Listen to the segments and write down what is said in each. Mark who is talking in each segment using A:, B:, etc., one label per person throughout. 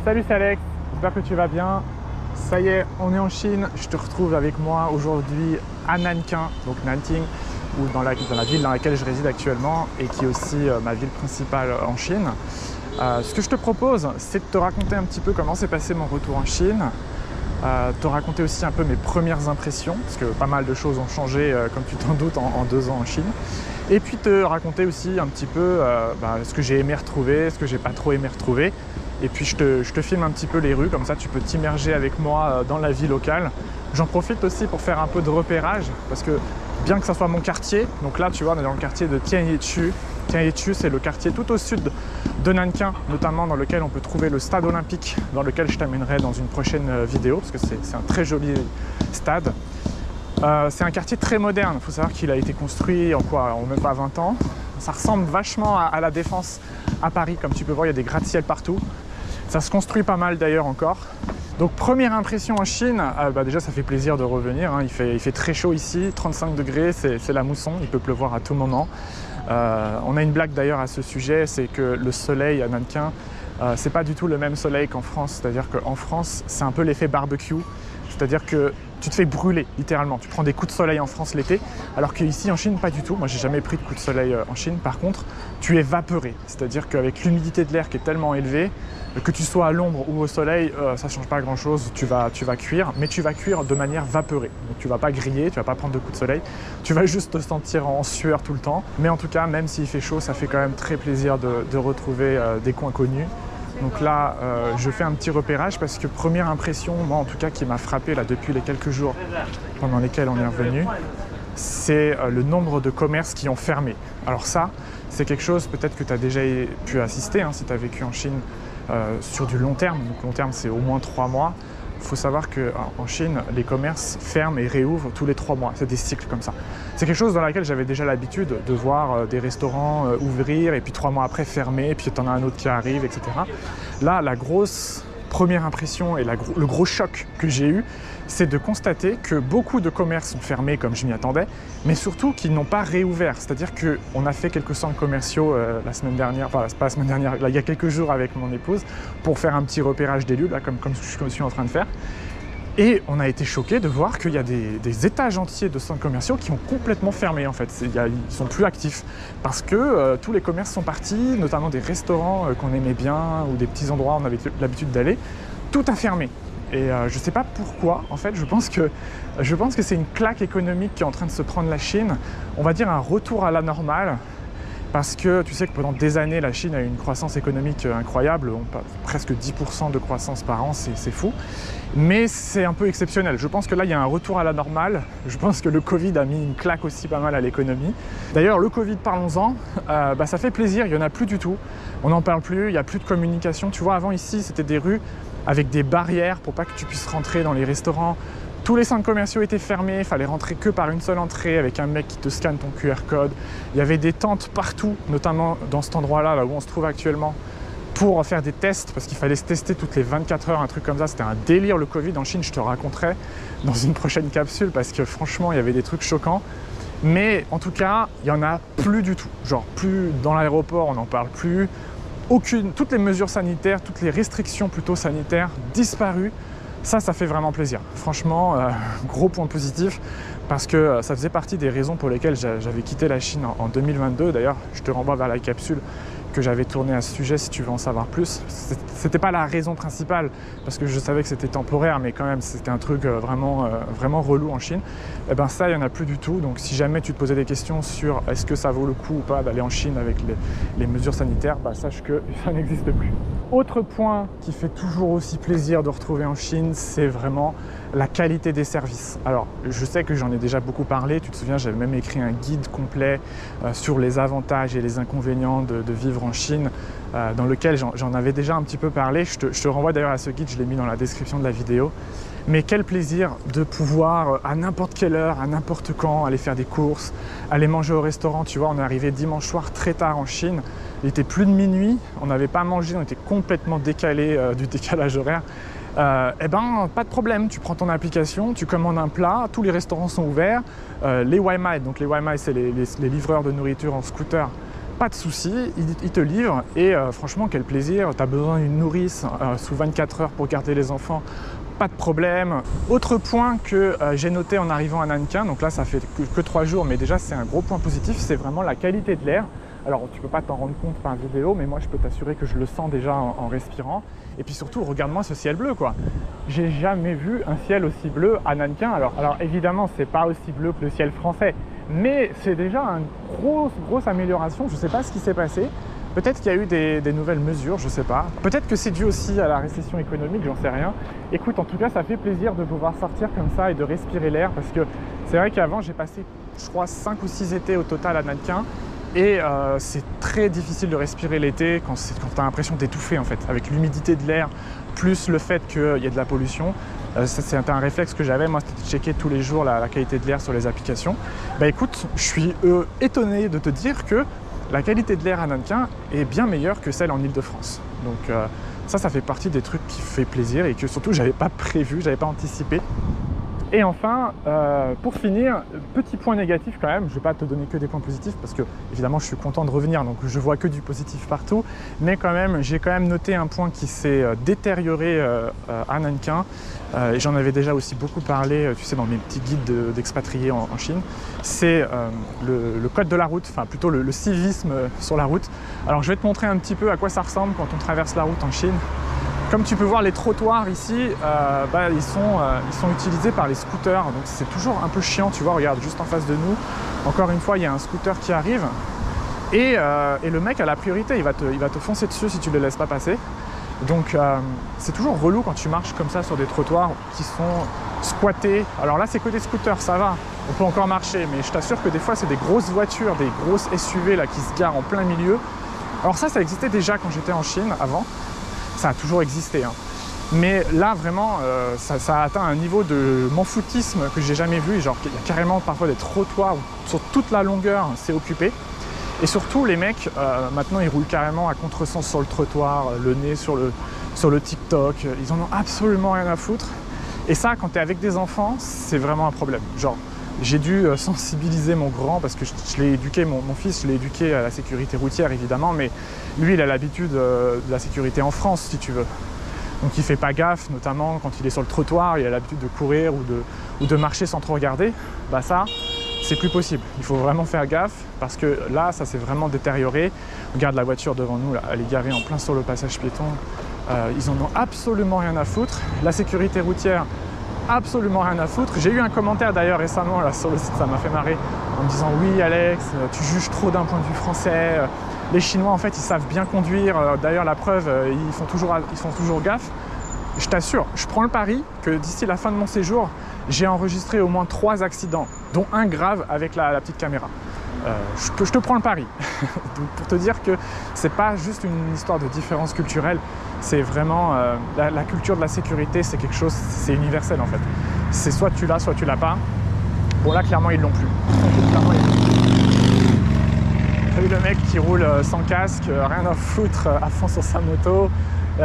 A: Salut, c'est Alex, j'espère que tu vas bien. Ça y est, on est en Chine. Je te retrouve avec moi aujourd'hui à Nanking, donc Nanting, ou dans la ville dans laquelle je réside actuellement et qui est aussi ma ville principale en Chine. Ce que je te propose, c'est de te raconter un petit peu comment s'est passé mon retour en Chine, te raconter aussi un peu mes premières impressions, parce que pas mal de choses ont changé, comme tu t'en doutes, en 2 ans en Chine. Et puis te raconter aussi un petit peu ce que j'ai aimé retrouver, ce que j'ai pas trop aimé retrouver. Et puis je te filme un petit peu les rues, comme ça tu peux t'immerger avec moi dans la vie locale. J'en profite aussi pour faire un peu de repérage, parce que bien que ça soit mon quartier, donc là tu vois on est dans le quartier de Tianyichu. Tianyichu, c'est le quartier tout au sud de Nanking, notamment dans lequel on peut trouver le stade olympique, dans lequel je t'amènerai dans une prochaine vidéo, parce que c'est un très joli stade. C'est un quartier très moderne, il faut savoir qu'il a été construit en même pas 20 ans. Ça ressemble vachement à la Défense à Paris, comme tu peux voir, il y a des gratte-ciel partout. Ça se construit pas mal d'ailleurs encore. Donc première impression en Chine, déjà ça fait plaisir de revenir, hein. Il fait très chaud ici, 35 degrés, c'est la mousson, il peut pleuvoir à tout moment. On a une blague d'ailleurs à ce sujet, c'est que le soleil à Nanking, c'est pas du tout le même soleil qu'en France, c'est-à-dire qu'en France c'est un peu l'effet barbecue, c'est-à-dire que tu te fais brûler littéralement, tu prends des coups de soleil en France l'été, alors qu'ici en Chine pas du tout. Moi j'ai jamais pris de coups de soleil en Chine. Par contre tu es vapeuré, c'est-à-dire qu'avec l'humidité de l'air qui est tellement élevée, que tu sois à l'ombre ou au soleil, ça change pas grand chose, tu vas cuire, mais tu vas cuire de manière vapeurée. Donc tu vas pas griller, tu vas pas prendre de coups de soleil, tu vas juste te sentir en sueur tout le temps. Mais en tout cas, même s'il fait chaud, ça fait quand même très plaisir de retrouver des coins connus. Donc là, je fais un petit repérage parce que première impression, moi en tout cas, qui m'a frappé là depuis les quelques jours pendant lesquels on est revenu, c'est le nombre de commerces qui ont fermé. Alors ça, c'est quelque chose peut-être que tu as déjà pu assister, hein, si tu as vécu en Chine sur du long terme. Donc long terme, c'est au moins 3 mois. Il faut savoir qu'en Chine, les commerces ferment et réouvrent tous les 3 mois. C'est des cycles comme ça. C'est quelque chose dans lequel j'avais déjà l'habitude de voir des restaurants ouvrir et puis 3 mois après fermer, et puis tu en as un autre qui arrive, etc. Là, la grosse première impression et le gros choc que j'ai eu, c'est de constater que beaucoup de commerces sont fermés comme je m'y attendais, mais surtout qu'ils n'ont pas réouvert. C'est-à-dire qu'on a fait quelques centres commerciaux la semaine dernière, enfin pas la semaine dernière, là, il y a quelques jours avec mon épouse, pour faire un petit repérage des lieux, là, comme je suis en train de faire. Et on a été choqués de voir qu'il y a des étages entiers de centres commerciaux qui ont complètement fermé en fait. Ils sont plus actifs parce que tous les commerces sont partis, notamment des restaurants qu'on aimait bien ou des petits endroits où on avait l'habitude d'aller. Tout a fermé. Et je ne sais pas pourquoi, en fait, je pense que c'est une claque économique qui est en train de se prendre la Chine. On va dire un retour à la normale. Parce que tu sais que pendant des années, la Chine a eu une croissance économique incroyable, presque 10% de croissance par an, c'est fou. Mais c'est un peu exceptionnel. Je pense que là, il y a un retour à la normale. Je pense que le Covid a mis une claque aussi pas mal à l'économie. D'ailleurs, le Covid, parlons-en, ça fait plaisir, il n'y en a plus du tout. On n'en parle plus, il n'y a plus de communication. Tu vois, avant ici, c'était des rues avec des barrières pour pas que tu puisses rentrer dans les restaurants. Tous les centres commerciaux étaient fermés, il fallait rentrer que par une seule entrée avec un mec qui te scanne ton QR code. Il y avait des tentes partout, notamment dans cet endroit-là, là où on se trouve actuellement, pour faire des tests, parce qu'il fallait se tester toutes les 24 heures, un truc comme ça. C'était un délire le Covid en Chine, je te raconterai dans une prochaine capsule, parce que franchement, il y avait des trucs choquants. Mais en tout cas, il n'y en a plus du tout. Genre, plus dans l'aéroport, on n'en parle plus. Toutes les mesures sanitaires, toutes les restrictions plutôt sanitaires disparues. Ça fait vraiment plaisir. Franchement, gros point positif, parce que ça faisait partie des raisons pour lesquelles j'avais quitté la Chine en 2022. D'ailleurs, je te renvoie vers la capsule que j'avais tournée à ce sujet si tu veux en savoir plus. C'était pas la raison principale, parce que je savais que c'était temporaire, mais quand même, c'était un truc vraiment relou en Chine. Et ben ça, il n'y en a plus du tout. Donc si jamais tu te posais des questions sur est-ce que ça vaut le coup ou pas d'aller en Chine avec les mesures sanitaires, sache que ça n'existe plus. Autre point qui fait toujours aussi plaisir de retrouver en Chine, c'est vraiment la qualité des services. Alors, je sais que j'en ai déjà beaucoup parlé, tu te souviens, j'avais même écrit un guide complet sur les avantages et les inconvénients de vivre en Chine, dans lequel j'en avais déjà un petit peu parlé. Je te renvoie d'ailleurs à ce guide, je l'ai mis dans la description de la vidéo. Mais quel plaisir de pouvoir, à n'importe quelle heure, à n'importe quand, aller faire des courses, aller manger au restaurant. Tu vois, on est arrivé dimanche soir très tard en Chine, il était plus de minuit, on n'avait pas mangé, on était complètement décalé du décalage horaire. Pas de problème, tu prends ton application, tu commandes un plat, tous les restaurants sont ouverts. Les Waimai, donc les Waimai c'est les livreurs de nourriture en scooter, pas de souci, ils te livrent et franchement quel plaisir, tu as besoin d'une nourrice sous 24 heures pour garder les enfants, pas de problème. Autre point que j'ai noté en arrivant à Nankin, donc là ça fait que 3 jours, mais déjà c'est un gros point positif, c'est vraiment la qualité de l'air. Alors tu peux pas t'en rendre compte par vidéo, mais moi je peux t'assurer que je le sens déjà en respirant. Et puis surtout, regarde-moi ce ciel bleu quoi. J'ai jamais vu un ciel aussi bleu à Nankin. Alors évidemment, c'est pas aussi bleu que le ciel français, mais c'est déjà une grosse amélioration. Je sais pas ce qui s'est passé. Peut-être qu'il y a eu des nouvelles mesures, je sais pas. Peut-être que c'est dû aussi à la récession économique, j'en sais rien. Écoute, en tout cas, ça fait plaisir de pouvoir sortir comme ça et de respirer l'air parce que c'est vrai qu'avant, j'ai passé, je crois, 5 ou 6 étés au total à Nankin. Et c'est très difficile de respirer l'été quand tu as l'impression d'étouffer en fait, avec l'humidité de l'air, plus le fait qu'il y ait de la pollution. Ça c'est un réflexe que j'avais, moi c'était de checker tous les jours la qualité de l'air sur les applications. Bah écoute, je suis étonné de te dire que la qualité de l'air à Nankin est bien meilleure que celle en Île-de-France. Donc ça fait partie des trucs qui fait plaisir et que surtout j'avais pas prévu, j'avais pas anticipé. Et enfin, pour finir, petit point négatif quand même, je ne vais pas te donner que des points positifs parce que évidemment je suis content de revenir, donc je vois que du positif partout, mais quand même, j'ai quand même noté un point qui s'est détérioré à Nankin, et j'en avais déjà aussi beaucoup parlé, tu sais, dans mes petits guides d'expatriés en Chine, c'est le code de la route, enfin plutôt le civisme sur la route. Alors je vais te montrer un petit peu à quoi ça ressemble quand on traverse la route en Chine. Comme tu peux voir, les trottoirs ici, ils sont utilisés par les scooters, donc c'est toujours un peu chiant, tu vois, regarde, juste en face de nous, encore une fois, il y a un scooter qui arrive, et le mec a la priorité, il va te foncer dessus si tu ne le laisses pas passer. Donc c'est toujours relou quand tu marches comme ça sur des trottoirs qui sont squattés. Alors là, c'est que des scooters, ça va, on peut encore marcher, mais je t'assure que des fois, c'est des grosses voitures, des grosses SUV là, qui se garent en plein milieu. Alors ça existait déjà quand j'étais en Chine, avant. Ça a toujours existé, hein. Mais là vraiment ça a atteint un niveau de m'en-foutisme que j'ai jamais vu. Genre il y a carrément parfois des trottoirs où sur toute la longueur c'est occupé. Et surtout les mecs maintenant ils roulent carrément à contresens sur le trottoir, le nez sur le TikTok, ils en ont absolument rien à foutre. Et ça, quand tu es avec des enfants, c'est vraiment un problème. Genre j'ai dû sensibiliser mon grand parce que je l'ai éduqué, mon fils, je l'ai éduqué à la sécurité routière évidemment, mais lui il a l'habitude de la sécurité en France si tu veux. Donc il fait pas gaffe, notamment quand il est sur le trottoir, il a l'habitude de courir ou de marcher sans trop regarder. Bah ça, c'est plus possible. Il faut vraiment faire gaffe parce que là, ça s'est vraiment détérioré. Regarde la voiture devant nous, là, elle est garée en plein sur le passage piéton. Ils en ont absolument rien à foutre. La sécurité routière, absolument rien à foutre. J'ai eu un commentaire d'ailleurs récemment là, sur le site, ça m'a fait marrer, en me disant « Oui Alex, tu juges trop d'un point de vue français, les Chinois en fait ils savent bien conduire, d'ailleurs la preuve, ils font toujours gaffe ». Je t'assure, je prends le pari que d'ici la fin de mon séjour, j'ai enregistré au moins 3 accidents, dont un grave avec la petite caméra. Je te prends le pari. Donc, pour te dire que c'est pas juste une histoire de différence culturelle, c'est vraiment la culture de la sécurité, c'est quelque chose, c'est universel en fait. C'est soit tu l'as, soit tu l'as pas. Bon là clairement ils l'ont plus. T'as vu le mec qui roule sans casque, rien à foutre, à fond sur sa moto.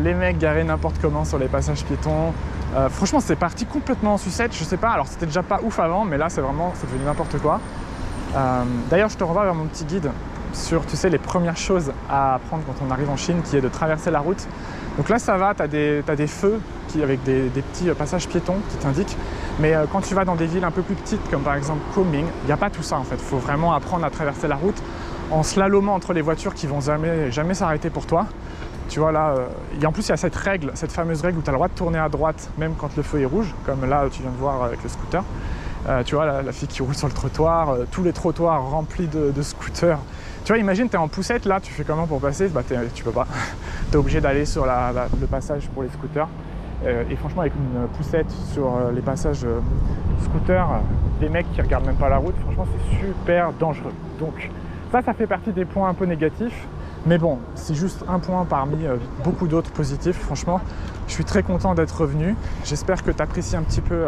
A: Les mecs garés n'importe comment sur les passages piétons. Franchement c'est parti complètement en sucette, je sais pas, alors c'était déjà pas ouf avant, mais là c'est devenu n'importe quoi. D'ailleurs je te renvoie vers mon petit guide sur, tu sais, les premières choses à apprendre quand on arrive en Chine, qui est de traverser la route. Donc là ça va, tu as des feux avec des petits passages piétons qui t'indiquent, mais quand tu vas dans des villes un peu plus petites comme par exemple Kunming, il n'y a pas tout ça en fait. Il faut vraiment apprendre à traverser la route en slalomant entre les voitures qui vont jamais s'arrêter pour toi. Tu vois là, et en plus il y a cette fameuse règle où tu as le droit de tourner à droite même quand le feu est rouge, comme là tu viens de voir avec le scooter. Tu vois la fille qui roule sur le trottoir, tous les trottoirs remplis de scooters. Tu vois, imagine, tu es en poussette là, tu fais comment pour passer? Bah, tu peux pas. Tu es obligé d'aller sur le passage pour les scooters. Et franchement, avec une poussette sur les passages scooters, des mecs qui regardent même pas la route, franchement, c'est super dangereux. Donc ça fait partie des points un peu négatifs. Mais bon, c'est juste un point parmi beaucoup d'autres positifs. Franchement, je suis très content d'être revenu. J'espère que tu apprécies un petit peu,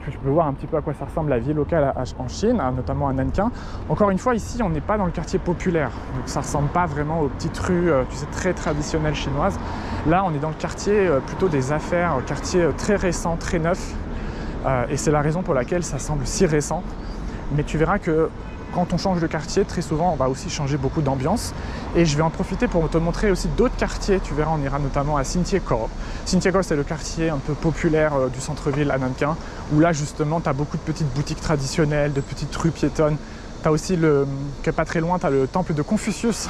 A: tu peux voir un petit peu à quoi ça ressemble la vie locale en Chine, notamment à Nankin. Encore une fois, ici, on n'est pas dans le quartier populaire. Donc ça ne ressemble pas vraiment aux petites rues, tu sais, très traditionnelles chinoises. Là, on est dans le quartier plutôt des affaires, quartier très récent, très neuf. Et c'est la raison pour laquelle ça semble si récent. Mais tu verras que quand on change de quartier, très souvent, on va aussi changer beaucoup d'ambiance. Et je vais en profiter pour te montrer aussi d'autres quartiers. Tu verras, on ira notamment à Sintieko. Sintieko, c'est le quartier un peu populaire du centre-ville à Nankin, où là, justement, tu as beaucoup de petites boutiques traditionnelles, de petites rues piétonnes. Tu as aussi, pas très loin, tu as le temple de Confucius,